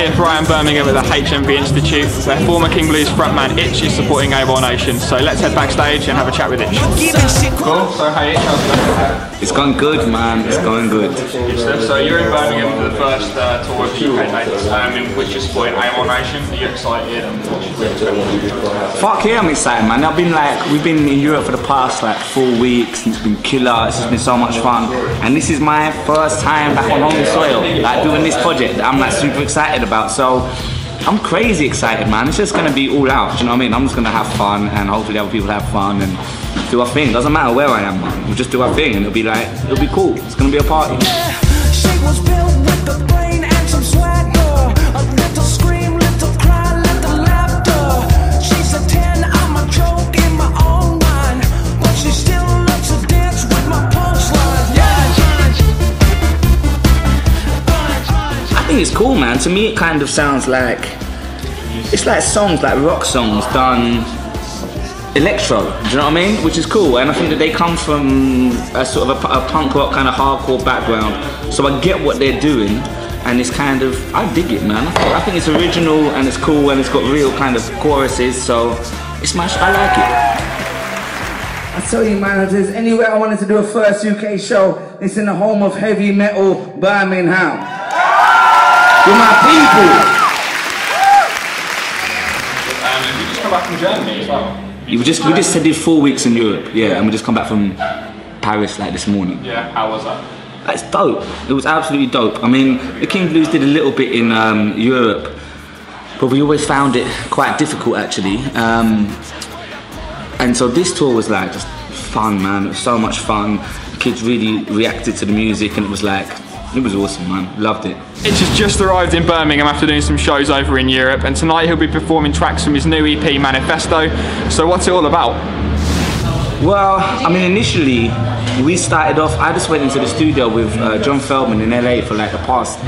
here for Am Birmingham at the HMV Institute. Their former King Blues frontman Itch is supporting Awolnation, so let's head backstage and have a chat with Itch. Cool, so hey Itch, how's it going? It's going good, man, it's going good. So you're in Birmingham for the first tour of UK dates, in which you're supporting Awolnation. Are you excited? Fuck yeah, I'm excited, man. We've been in Europe for the past 4 weeks, and it's been killer, it's just been so much fun. And this is my first time back on home soil, doing this project that I'm super excited about. So I'm crazy excited, man. It's just gonna be all out, do you know what I mean? I'm just gonna have fun, and hopefully other people have fun and do our thing. Doesn't matter where I am, man. We'll just do our thing, and it'll be cool. It's gonna be a party. She was built with the brain and some swagger. A little scream, little cry, little laughter. She's a 10, I'm a joke in my own mind, but she still loves to dance with my punchline. I think it's cool, man. To me, it kind of sounds like it's like songs, like rock songs done electro. Do you know what I mean? Which is cool, and I think that they come from a sort of a punk rock kind of hardcore background. So I get what they're doing, and it's kind of, I dig it, man. I think it's original and it's cool, and it's got real kind of choruses. So it's I like it. I tell you, man, if there's anywhere I wanted to do a first UK show, it's in the home of heavy metal, Birmingham. With my people. You just come back from Germany as well? We just did 4 weeks in Europe, yeah, and we just come back from Paris this morning. Yeah, how was that? It's dope. It was absolutely dope. I mean, the King Blues did a little bit in Europe, but we always found it quite difficult actually. And so this tour was just fun, man. It was so much fun. Kids really reacted to the music, and it was awesome, man. Loved it. Itch has just arrived in Birmingham after doing some shows over in Europe, and tonight he'll be performing tracks from his new EP, Manifesto. So what's it all about? Well, I mean, initially, we started off, I just went into the studio with John Feldman in LA for the past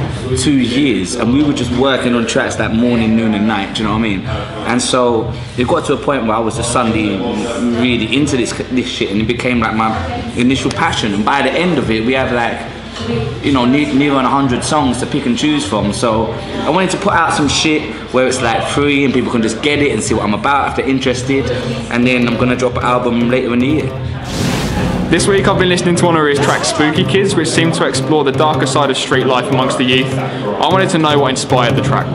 2 years, and we were just working on tracks morning, noon and night, do you know what I mean? And so it got to a point where I was just suddenly really into this shit, and it became my initial passion. And by the end of it, we had near on 100 songs to pick and choose from. So I wanted to put out some shit where it's free and people can just get it and see what I'm about if they're interested. And then I'm gonna drop an album later in the year. This week I've been listening to one of his tracks, Spooky Kids, which seemed to explore the darker side of street life amongst the youth. I wanted to know what inspired the track.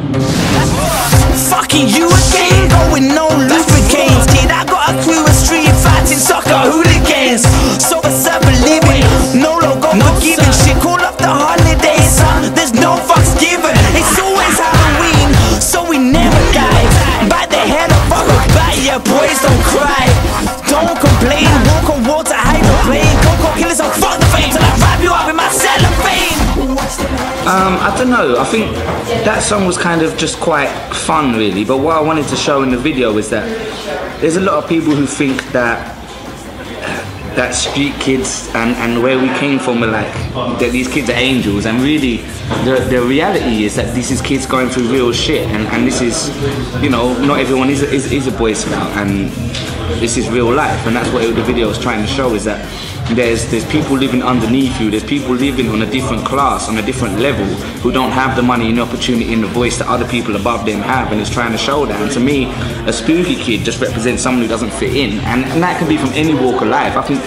Fucking you again, going no lubricants. Kid, I got a crew of street fighting soccer hooligans. So self-believing, no logo, no giving shit. Call off the holidays, there's no fucks given. It's always Halloween, so we never die. By the head of fuck by your boys don't cry. Don't complain, walk on water, hydroplane. Go killers on fuck the fame till I wrap you up in my cellophane. I don't know, I think that song was kind of just quite fun really, but what I wanted to show in the video is that there's a lot of people who think that street kids and where we came from are that these kids are angels, and really the reality is that this is kids going through real shit, and this is, not everyone is a Boy Scout, and this is real life, and that's what the video is trying to show, is that there's people living underneath you, there's people living on a different class, on a different level, who don't have the money and the opportunity and the voice that other people above them have, and it's trying to show that. And to me, a spooky kid just represents someone who doesn't fit in, and that can be from any walk of life. I think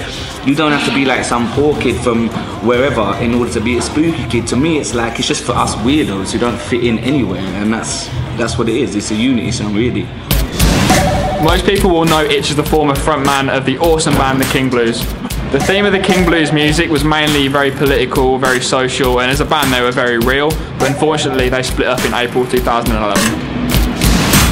you don't have to be some poor kid from wherever in order to be a spooky kid. To me, it's just for us weirdos who don't fit in anywhere, and that's what it is. It's a unity song, really. Most people will know Itch as the former frontman of the awesome band The King Blues. The theme of the King Blues music was mainly very political, very social, and as a band they were very real, but unfortunately they split up in April 2011.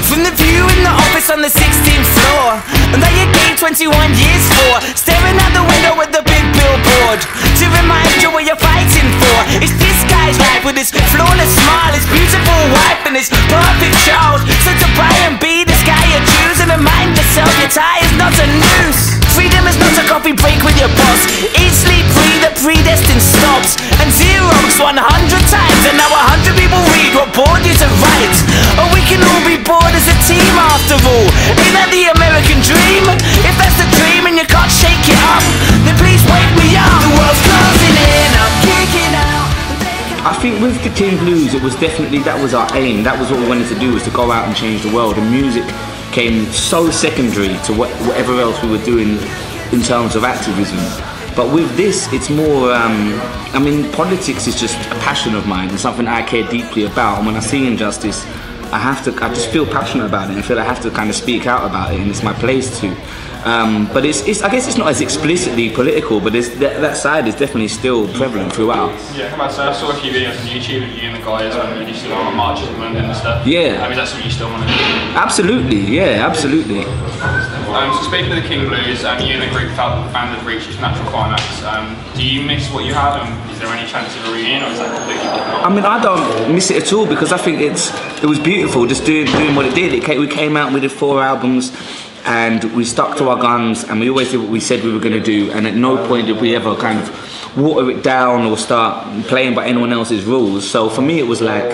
From the view in the office on the 16th floor, and that you gained 21 years for, staring out the window with the big billboard to remind you what you're fighting for. It's this guy's life with his flawless smile, his beautiful wife and his perfect child. So to try and be this guy you choose, and remind yourself your tie is not a noose. Freedom is not a coffee break with your boss. Eat, sleep, breathe, the predestined stops. And Xerox 100 times, and now 100 people read what bored you to write. Or we can all be bored as a team after all. Ain't that the American dream? If that's the dream and you can't shake it up, then please wake me up. The world's closing in, I'm kicking out. I think with the King Blues, it was definitely, that was our aim. That was what we wanted to do, was to go out and change the world. And music came so secondary to whatever else we were doing in terms of activism. But with this, it's more, I mean, politics is just a passion of mine and something I care deeply about. And when I see injustice, I just feel passionate about it and feel I have to kind of speak out about it, and it's my place to. But I guess it's not as explicitly political, but that side is definitely still prevalent throughout. Yeah, come on, so I saw a few videos on YouTube of you and the guys when you used to go on marches in London and stuff. Yeah. I mean, that's what you still want to do. Absolutely, yeah, absolutely. So speaking of the King Blues, you and the group felt the band had reached its natural climax. Do you miss what you had, and is there any chance of a reunion, or is that completely different? I mean, I don't miss it at all, because I think it was beautiful just doing what it did. We came out and we did 4 albums, and we stuck to our guns, and we always did what we said we were going to do, and at no point did we ever kind of water it down or start playing by anyone else's rules. So for me it was like,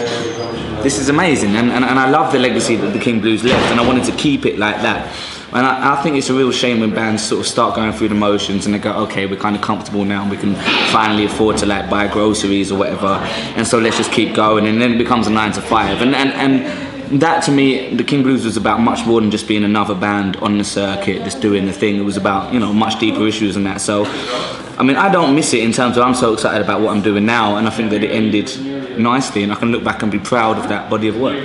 this is amazing, and I love the legacy that the King Blues left, and I wanted to keep it like that. And I think it's a real shame when bands sort of start going through the motions and they go, okay, we're kind of comfortable now and we can finally afford to like buy groceries or whatever, and so let's just keep going, and then it becomes a 9 to 5. And that, to me, the King Blues was about much more than just being another band on the circuit, just doing the thing. It was about, you know, much deeper issues than that. So, I mean, I don't miss it in terms of I'm so excited about what I'm doing now, and I think that it ended nicely, and I can look back and be proud of that body of work.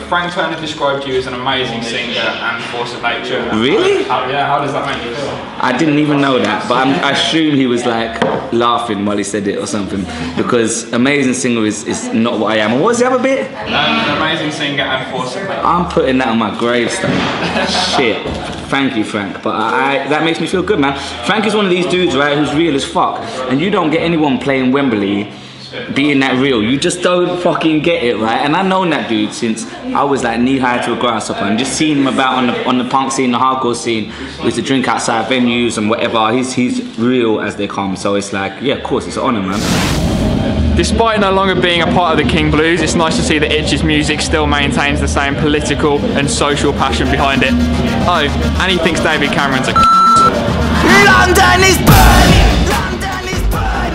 Frank Turner described you as an amazing singer and force of nature. Really? How does that make you feel? I didn't even know that, but I assume he was like laughing while he said it or something, because amazing singer is not what I am. And what was the other bit? An amazing singer and force of nature. I'm putting that on my gravestone. Shit. Thank you, Frank. But that makes me feel good, man. Frank is one of these dudes, right, who's real as fuck, and you don't get anyone playing Wembley being that real. You just don't fucking get it, right? And I've known that dude since I was like knee-high to a grasshopper, and just seeing him about on the punk scene, the hardcore scene. We used to drink outside venues and whatever. He's real as they come. So it's like, yeah, of course, it's an honor, man. Despite no longer being a part of the King Blues, it's nice to see that Itch's music still maintains the same political and social passion behind it. Oh, and he thinks David Cameron's a London is burning!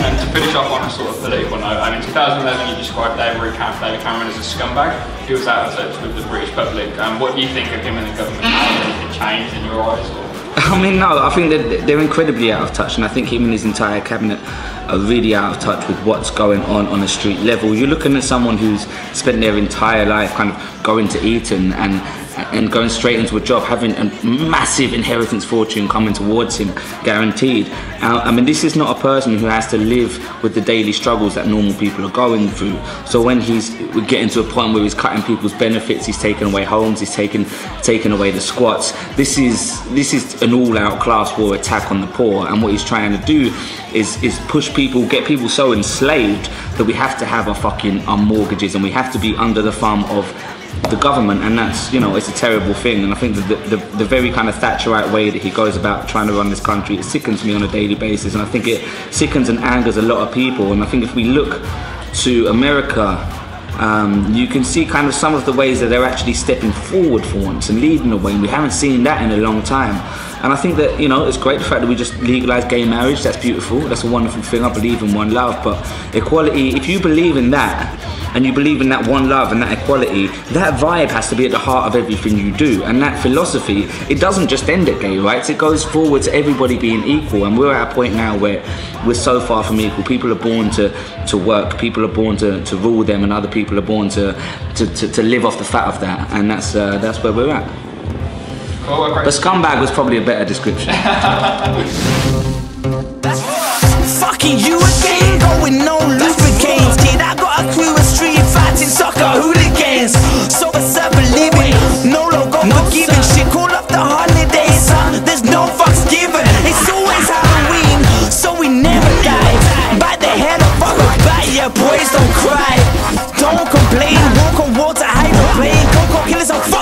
And to finish off on a sort of political note, in 2011 you described David Cameron as a scumbag. He was out of touch with the British public. What do you think of him and the government? Has anything changed in your eyes? Or? I mean, no, I think that they're incredibly out of touch, and I think him and his entire cabinet are really out of touch with what's going on a street level. You're looking at someone who's spent their entire life kind of going to Eton and going straight into a job, having a massive inheritance fortune coming towards him, guaranteed. I mean, this is not a person who has to live with the daily struggles that normal people are going through. So when we're getting to a point where he's cutting people's benefits, he's taking away homes, he's taking away the squats. This is an all-out class war attack on the poor, and what he's trying to do is push people, get people so enslaved that we have to have our mortgages, and we have to be under the thumb of the government, and that's, you know, it's a terrible thing. And I think that the very kind of Thatcherite way that he goes about trying to run this country, it sickens me on a daily basis, and I think it sickens and angers a lot of people. And I think if we look to America, you can see kind of some of the ways that they're actually stepping forward for once and leading the way, and we haven't seen that in a long time. And I think that, you know, it's great the fact that we just legalised gay marriage. That's beautiful, that's a wonderful thing. I believe in one love, but equality, if you believe in that, and you believe in that one love and that equality, that vibe has to be at the heart of everything you do. And that philosophy, it doesn't just end at gay rights, it goes forward to everybody being equal. And we're at a point now where we're so far from equal. People are born to work, people are born to rule them, and other people are born to live off the fat of that. And that's where we're at. But scumbag was probably a better description. Fucking you again, going no lubricants. Kid, I got a crew of street fighting soccer hooligans. So believing, no logo forgiving. Shit, call up the holidays, there's no fucks given. It's always Halloween, so we never die. Bite the head off of a bite, yeah, boys don't cry. Don't complain, walk on water, hide the plane. Go killers on fire.